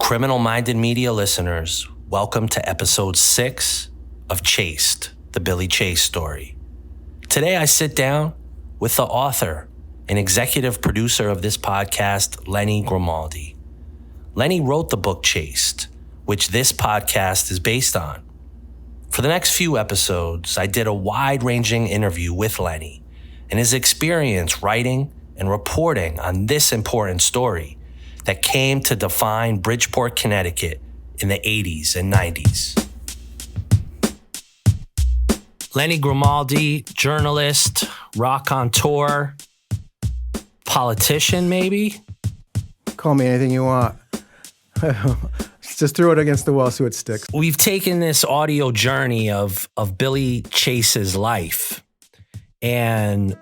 Criminal-minded media listeners, welcome to episode 6 of Chased, the Billy Chase story. Today I sit down with the author and executive producer of this podcast, Lennie Grimaldi. Lennie wrote the book Chased, which this podcast is based on. For the next few episodes, I did a wide-ranging interview with Lennie and his experience writing and reporting on this important story that came to define Bridgeport, Connecticut in the 80s and 90s. Lennie Grimaldi, journalist, raconteur, politician maybe? Call me anything you want. Just throw it against the wall, see what sticks. We've taken this audio journey of Billy Chase's life and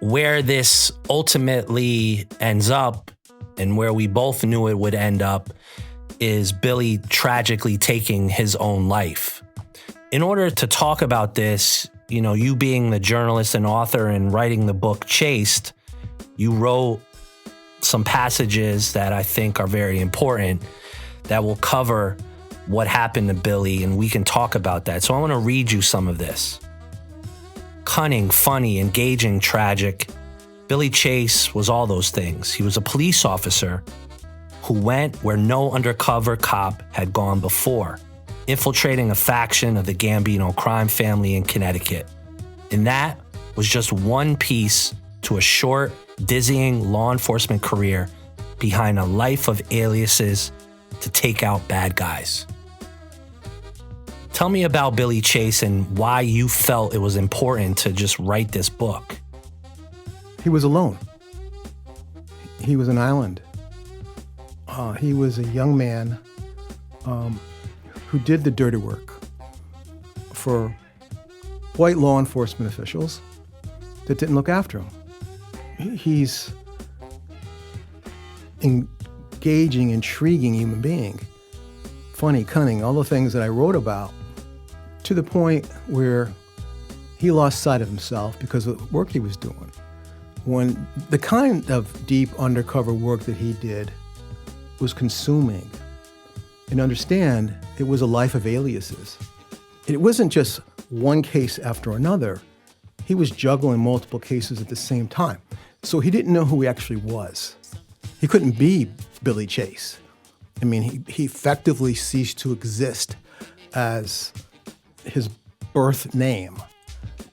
where this ultimately ends up and where we both knew it would end up is Billy tragically taking his own life. In order to talk about this, you being the journalist and author and writing the book Chased, you wrote some passages that I think are very important that will cover what happened to Billy, and we can talk about that. So I want to read you some of this. Cunning, funny, engaging, tragic. Billy Chase was all those things. He was a police officer who went where no undercover cop had gone before, infiltrating a faction of the Gambino crime family in Connecticut. And that was just one piece to a short, dizzying law enforcement career behind a life of aliases to take out bad guys. Tell me about Billy Chase and why you felt it was important to just write this book. He was alone. He was an island. He was a young man who did the dirty work for white law enforcement officials that didn't look after him. He's engaging, intriguing human being, funny, cunning, all the things that I wrote about, to the point where he lost sight of himself because of the work he was doing. When the kind of deep undercover work that he did was consuming, and understand it was a life of aliases. It wasn't just one case after another. He was juggling multiple cases at the same time. So he didn't know who he actually was. He couldn't be Billy Chase. I mean, he effectively ceased to exist as his birth name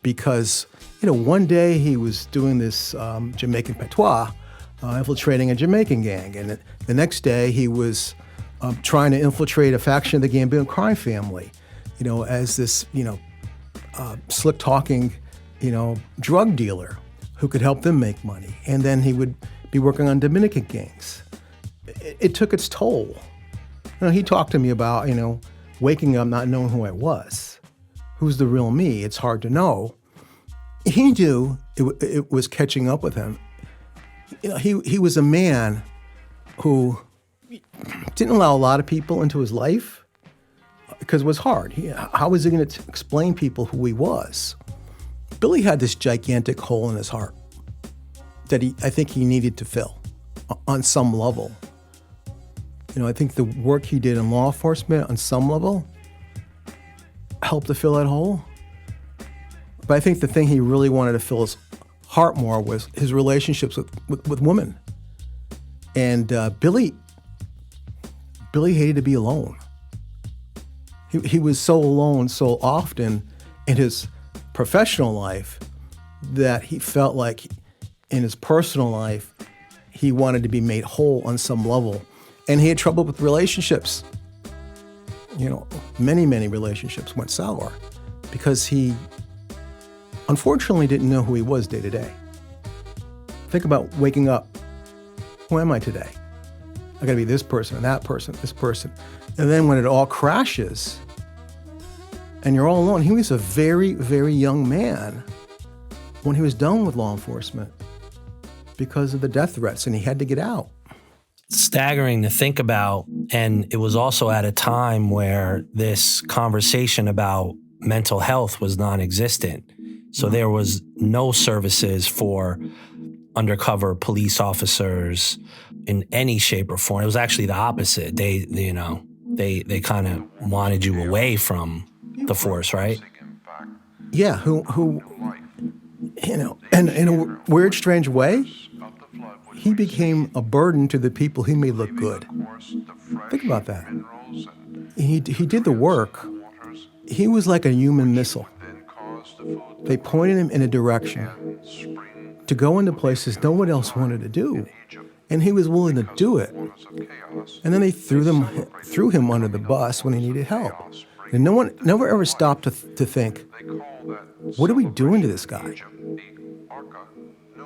because one day he was doing this Jamaican patois, infiltrating a Jamaican gang. And the next day he was trying to infiltrate a faction of the Gambino crime family, as this, slick-talking, drug dealer who could help them make money. And then he would be working on Dominican gangs. It took its toll. He talked to me about, waking up not knowing who I was. Who's the real me? It's hard to know. He knew it was catching up with him. He was a man who didn't allow a lot of people into his life because it was hard. How was he going to explain people who he was? Billy had this gigantic hole in his heart that I think he needed to fill on some level. I think the work he did in law enforcement on some level helped to fill that hole. But I think the thing he really wanted to fill his heart more was his relationships with women. And Billy hated to be alone. He was so alone so often in his professional life that he felt like in his personal life, he wanted to be made whole on some level. And he had trouble with relationships. Many, many relationships went sour because he unfortunately didn't know who he was day to day. Think about waking up. Who am I today? I gotta be this person and that person, this person. And then when it all crashes and you're all alone, he was a very, very young man when he was done with law enforcement because of the death threats and he had to get out. Staggering to think about, and it was also at a time where this conversation about mental health was non-existent. So there was no services for undercover police officers, in any shape or form. It was actually the opposite. They kind of wanted you away from the force, right? Yeah, who and in a weird, strange way, he became a burden to the people he made look good. Think about that. He did the work. He was like a human missile. They pointed him in a direction to go into places no one else wanted to do, and he was willing to do it. And then they threw him under the bus when he needed help. And no one never ever stopped to think, what are we doing to this guy?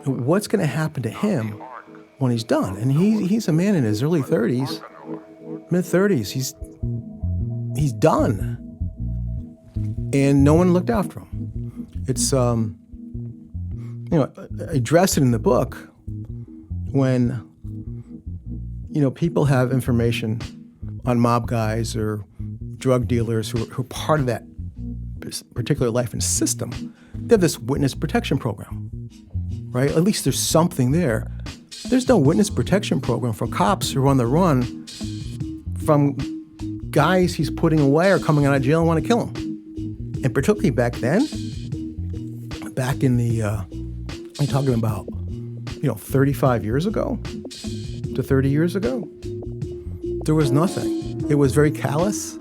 What's going to happen to him when he's done? And he's a man in his early 30s, mid 30s. He's done, and no one looked after him. It's I address it in the book when people have information on mob guys or drug dealers who are part of that particular life and system. They have this witness protection program, right? At least there's something there. There's no witness protection program for cops who are on the run from guys he's putting away or coming out of jail and want to kill him. And particularly back then, back in the, I'm talking about, 35 years ago to 30 years ago, there was nothing. It was very callous.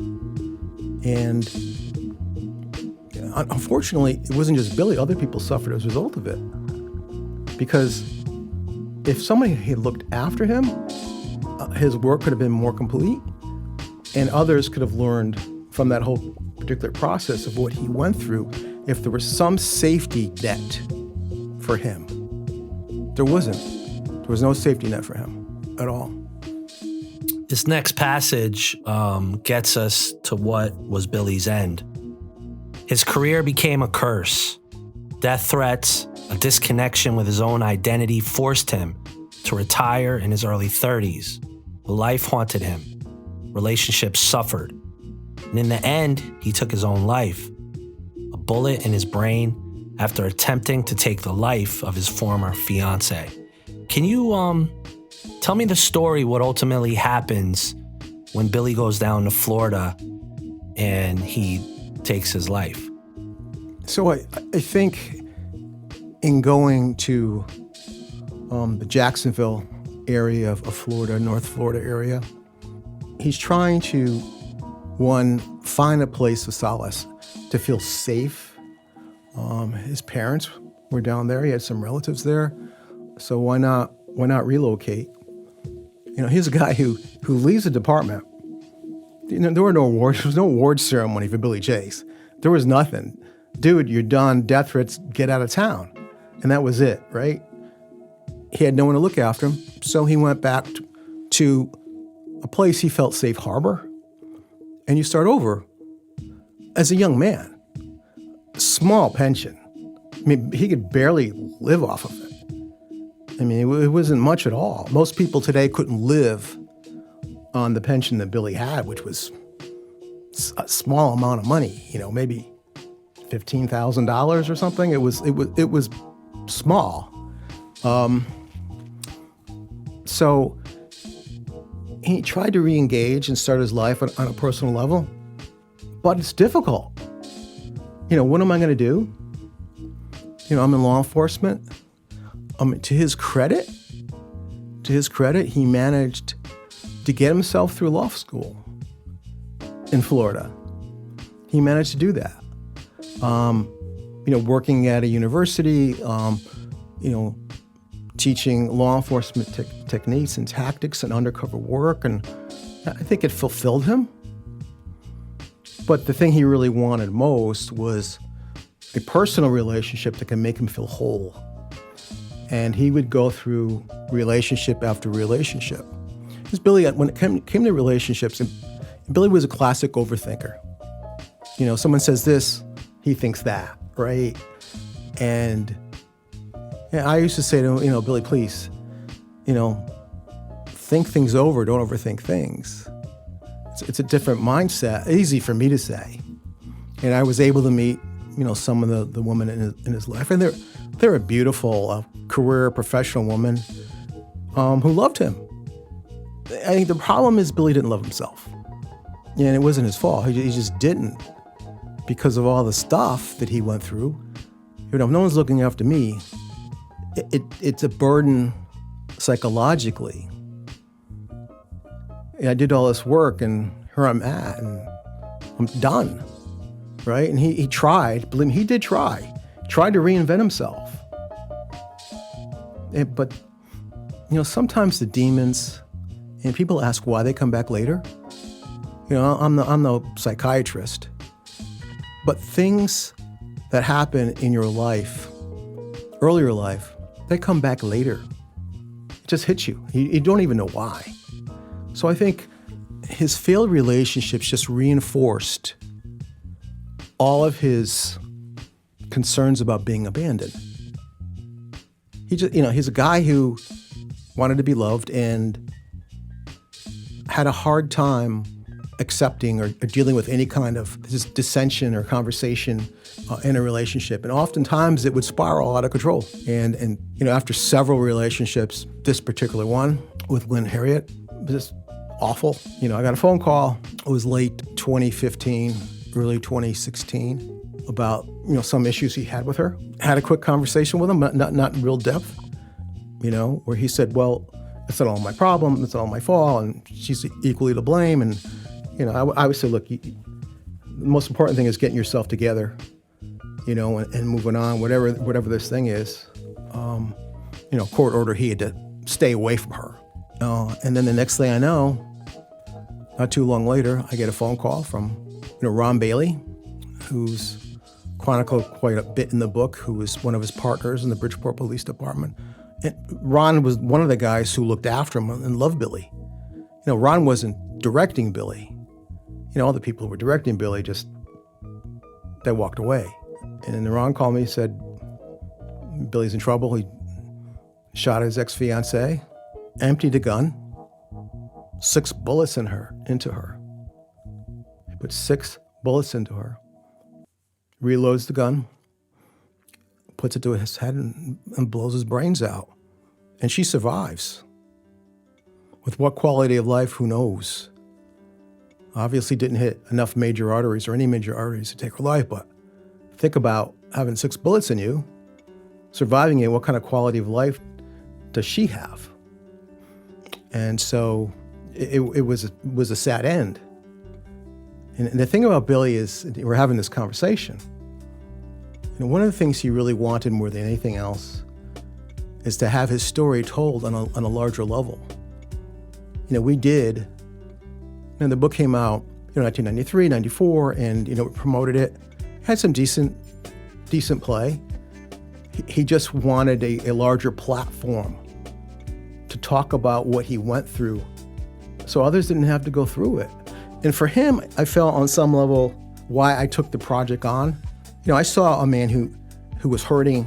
And unfortunately, it wasn't just Billy. Other people suffered as a result of it. Because if somebody had looked after him, his work could have been more complete, and others could have learned from that whole particular process of what he went through if there was some safety net for him. There wasn't. There was no safety net for him at all. This next passage gets us to what was Billy's end. His career became a curse. Death threats, a disconnection with his own identity forced him to retire in his early 30s. Life haunted him. Relationships suffered. And in the end, he took his own life. A bullet in his brain after attempting to take the life of his former fiancée. Can you tell me the story, what ultimately happens when Billy goes down to Florida and he takes his life? So I think in going to the Jacksonville area of Florida, North Florida area, he's trying to, one, find a place of solace, to feel safe. His parents were down there. He had some relatives there. So why not relocate? He's a guy who leaves the department. There were no awards. There was no award ceremony for Billy Chase. There was nothing. Dude, you're done. Death threats, get out of town. And that was it, right? He had no one to look after him, so he went back to a place he felt safe harbor. And you start over as a young man. Small pension. I mean, he could barely live off of it. I mean, it wasn't much at all. Most people today couldn't live on the pension that Billy had, which was a small amount of money, maybe $15,000 or something. It was small. So he tried to re-engage and start his life on a personal level, but it's difficult. What am I going to do? I'm in law enforcement. To his credit, he managed to get himself through law school in Florida. He managed to do that. Working at a university, teaching law enforcement techniques and tactics and undercover work, and I think it fulfilled him. But the thing he really wanted most was a personal relationship that can make him feel whole. And he would go through relationship after relationship. Because Billy, when it came to relationships, Billy was a classic overthinker. Someone says this, he thinks that, right? And I used to say to him, Billy, please, think things over, don't overthink things. It's a different mindset, easy for me to say. And I was able to meet, some of the women in his life. And they're a beautiful career professional woman who loved him. I think the problem is Billy didn't love himself. And it wasn't his fault. He just didn't, because of all the stuff that he went through. If no one's looking after me, it's a burden psychologically. And I did all this work, and here I'm at, and I'm done, right? And he tried, believe me, he did try to reinvent himself. But, sometimes the demons, and people ask why they come back later. I'm no psychiatrist, but things that happen in your life, earlier life, they come back later. It just hits you. You don't even know why. So I think his failed relationships just reinforced all of his concerns about being abandoned. He's a guy who wanted to be loved and had a hard time accepting or dealing with any kind of dissension or conversation in a relationship. And oftentimes it would spiral out of control. And after several relationships, this particular one with Lynn Harriet was just awful. I got a phone call. It was late 2015, early 2016, about some issues he had with her. Had a quick conversation with him, not in real depth, where he said, well, it's not all my problem, it's not all my fault, and she's equally to blame. And I would say, look, the most important thing is getting yourself together, and moving on, whatever this thing is. Court order, he had to stay away from her. And then the next thing I know, not too long later, I get a phone call from, Ron Bailey, who's chronicled quite a bit in the book, who was one of his partners in the Bridgeport Police Department. And Ron was one of the guys who looked after him and loved Billy. Ron wasn't directing Billy. All the people who were directing Billy they walked away. And then Ron called me and said, Billy's in trouble. He shot his ex-fiancée, emptied a gun, 6 bullets into her. He put 6 bullets into her, reloads the gun, puts it to his head and blows his brains out. And she survives. With what quality of life, who knows? Obviously didn't hit enough major arteries or any major arteries to take her life, but think about having 6 bullets in you, surviving it, what kind of quality of life does she have? And so it was a sad end. And the thing about Billy is, we're having this conversation, one of the things he really wanted more than anything else is to have his story told on a larger level. We did, the book came out, 1993, 94, and, we promoted it. Had some decent play. He just wanted a larger platform to talk about what he went through so others didn't have to go through it. And for him, I felt on some level why I took the project on. I saw a man who was hurting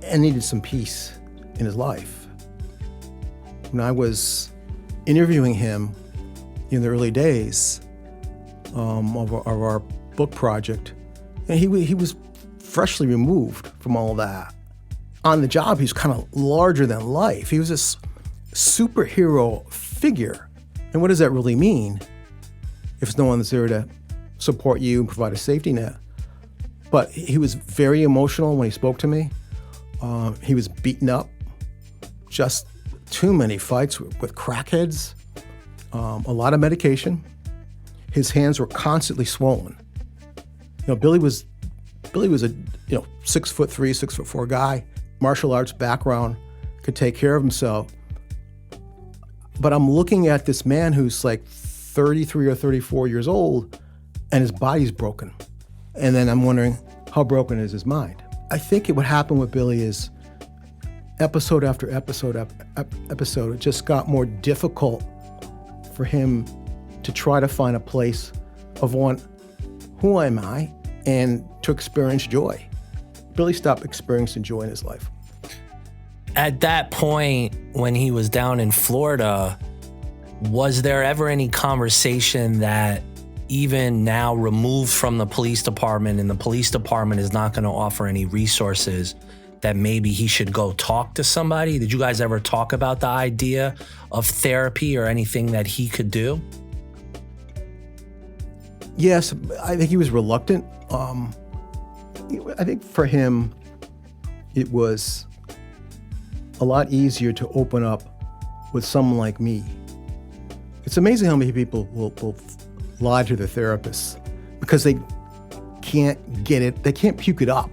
and needed some peace in his life. When I was interviewing him in the early days of our book project, and he was freshly removed from all of that. On the job, he was kind of larger than life. He was this superhero figure. And what does that really mean if no one's there to support you and provide a safety net? But he was very emotional when he spoke to me. He was beaten up, just too many fights with crackheads, a lot of medication. His hands were constantly swollen. Billy was a 6'3", 6'4" guy, martial arts background, could take care of himself. But I'm looking at this man who's like 33 or 34 years old, and his body's broken. And then I'm wondering, how broken is his mind? I think what happened with Billy is episode after episode, it just got more difficult for him to try to find a place of who am I, and to experience joy. Billy stopped experiencing joy in his life. At that point, when he was down in Florida, was there ever any conversation that even now removed from the police department, and the police department is not going to offer any resources, that maybe he should go talk to somebody? Did you guys ever talk about the idea of therapy or anything that he could do? Yes, I think he was reluctant. I think for him, it was a lot easier to open up with someone like me. It's amazing how many people will lie to their therapists because they can't get it, they can't puke it up.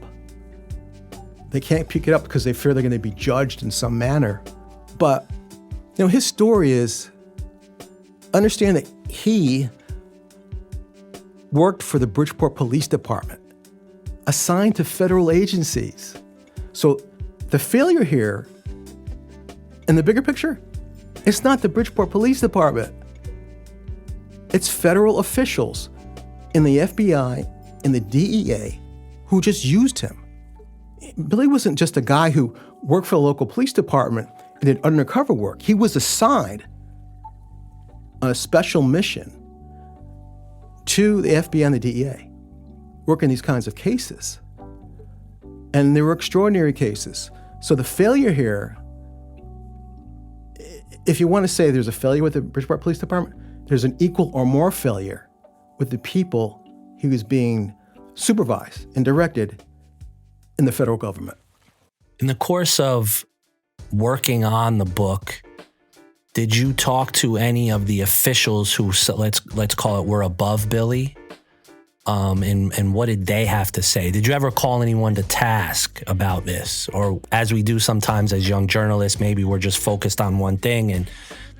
They can't puke it up because they fear they're going to be judged in some manner. But, his story is, understand that he worked for the Bridgeport Police Department, assigned to federal agencies. So the failure here, in the bigger picture, it's not the Bridgeport Police Department. It's federal officials in the FBI, in the DEA, who just used him. Billy wasn't just a guy who worked for the local police department and did undercover work. He was assigned on a special mission to the FBI and the DEA, working these kinds of cases. And they were extraordinary cases. So the failure here, if you want to say there's a failure with the Bridgeport Police Department, there's an equal or more failure with the people he was being supervised and directed in the federal government. In the course of working on the book, did you talk to any of the officials who, let's call it, were above Billy? And what did they have to say? Did you ever call anyone to task about this? Or as we do sometimes as young journalists, maybe we're just focused on one thing and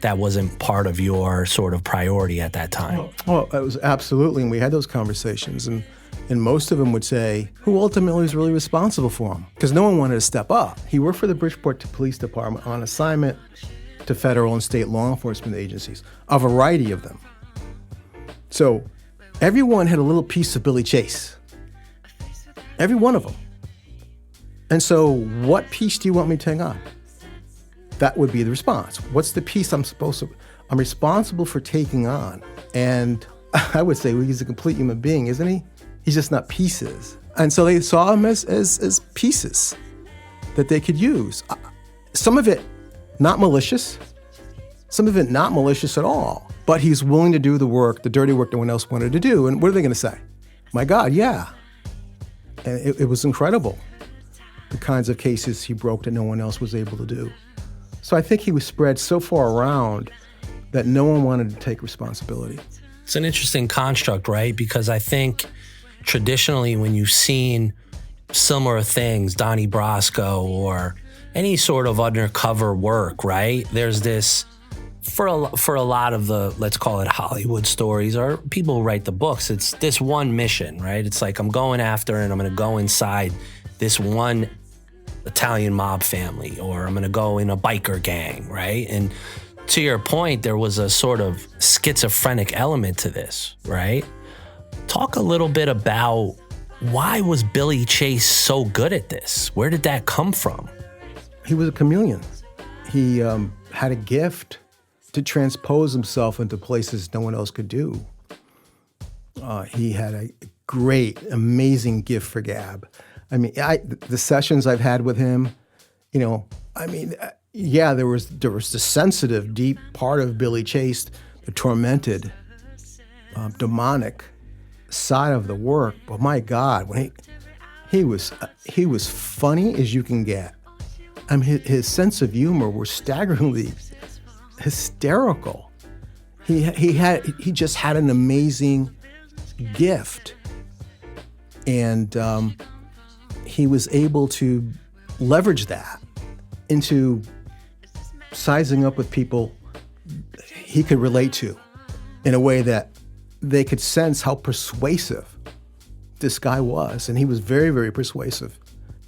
that wasn't part of your sort of priority at that time? Well, it was absolutely, and we had those conversations, and most of them would say, who ultimately was really responsible for him? Because no one wanted to step up. He worked for the Bridgeport Police Department on assignment to federal and state law enforcement agencies, a variety of them. So everyone had a little piece of Billy Chase. Every one of them. And so what piece do you want me to hang on? That would be the response. What's the piece I'm responsible for taking on? And I would say, well, he's a complete human being, isn't he? He's just not pieces. And so they saw him as pieces that they could use. Some of it not malicious, some of it not malicious at all. But he's willing to do the work, the dirty work no one else wanted to do. And what are they going to say? My God, yeah. And it was incredible, the kinds of cases he broke that no one else was able to do. So I think he was spread so far around that no one wanted to take responsibility. It's an interesting construct, right? Because I think traditionally when you've seen similar things, Donnie Brasco or any sort of undercover work, right? There's this, for a lot of the, let's call it Hollywood stories, or people who write the books, it's this one mission, right? It's like, I'm going after and I'm going to go inside this one Italian mob family, or I'm going to go in a biker gang, right? And to your point, there was a sort of schizophrenic element to this, right? Talk a little bit about why was Billy Chase so good at this? Where did that come from? He was a chameleon. He had a gift to transpose himself into places no one else could do. He had a great, amazing gift for gab. I mean, the sessions I've had with him, yeah, there was the sensitive, deep part of Billy Chase, the tormented, demonic side of the work. But my God, when he was funny as you can get. I mean, his sense of humor was staggeringly hysterical. He just had an amazing gift, and he was able to leverage that into sizing up with people he could relate to in a way that they could sense how persuasive this guy was. And he was very, very persuasive.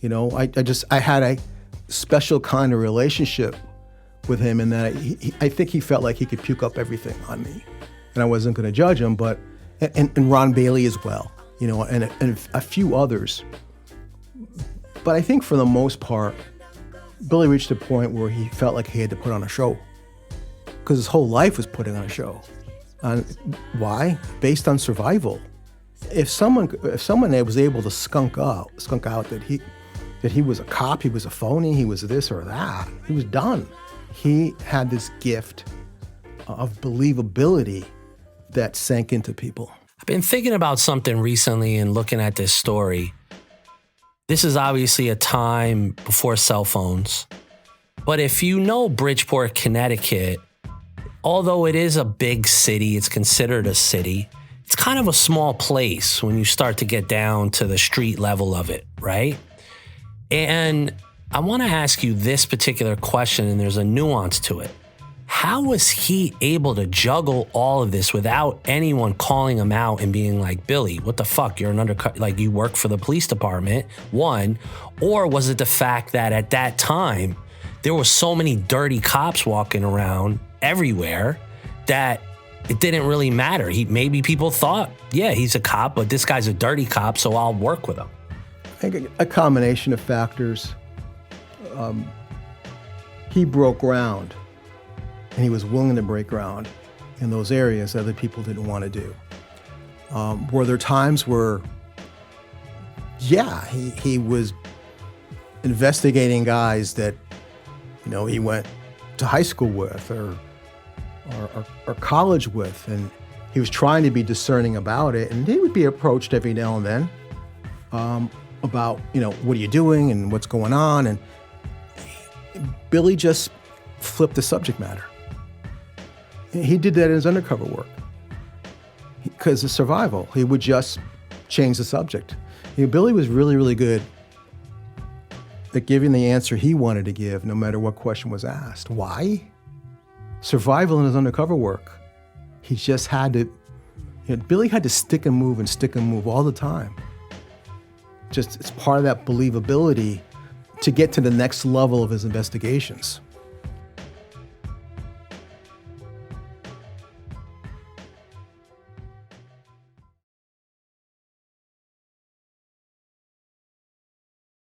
I had a special kind of relationship with him in that I think he felt like he could puke up everything on me. And I wasn't going to judge him, and Ron Bailey as well, and a few others. But I think for the most part, Billy reached a point where he felt like he had to put on a show, because his whole life was putting on a show. Why? Based on survival. If someone was able to skunk out that that he was a cop, he was a phony, he was this or that. He was done. He had this gift of believability that sank into people. I've been thinking about something recently and looking at this story. This is obviously a time before cell phones. But if you know Bridgeport, Connecticut, although it is a big city, it's considered a city, it's kind of a small place when you start to get down to the street level of it, right? And I want to ask you this particular question, and there's a nuance to it. How was he able to juggle all of this without anyone calling him out and being like, Billy, what the fuck? You're an undercover, like you work for the police department, one. Or was it the fact that at that time, there were so many dirty cops walking around everywhere that it didn't really matter. Maybe people thought, yeah, he's a cop, but this guy's a dirty cop, so I'll work with him. I think a combination of factors. He broke ground, and he was willing to break ground in those areas that other people didn't want to do. Were there times where, yeah, he was investigating guys that, he went to high school with or college with, and he was trying to be discerning about it, and he would be approached every now and then about, what are you doing and what's going on, and Billy just flipped the subject matter. He did that in his undercover work because of survival. He would just change the subject. Billy was really, really good at giving the answer he wanted to give no matter what question was asked. Why? Survival in his undercover work. He just had to, Billy had to stick and move all the time. Just, it's part of that believability to get to the next level of his investigations.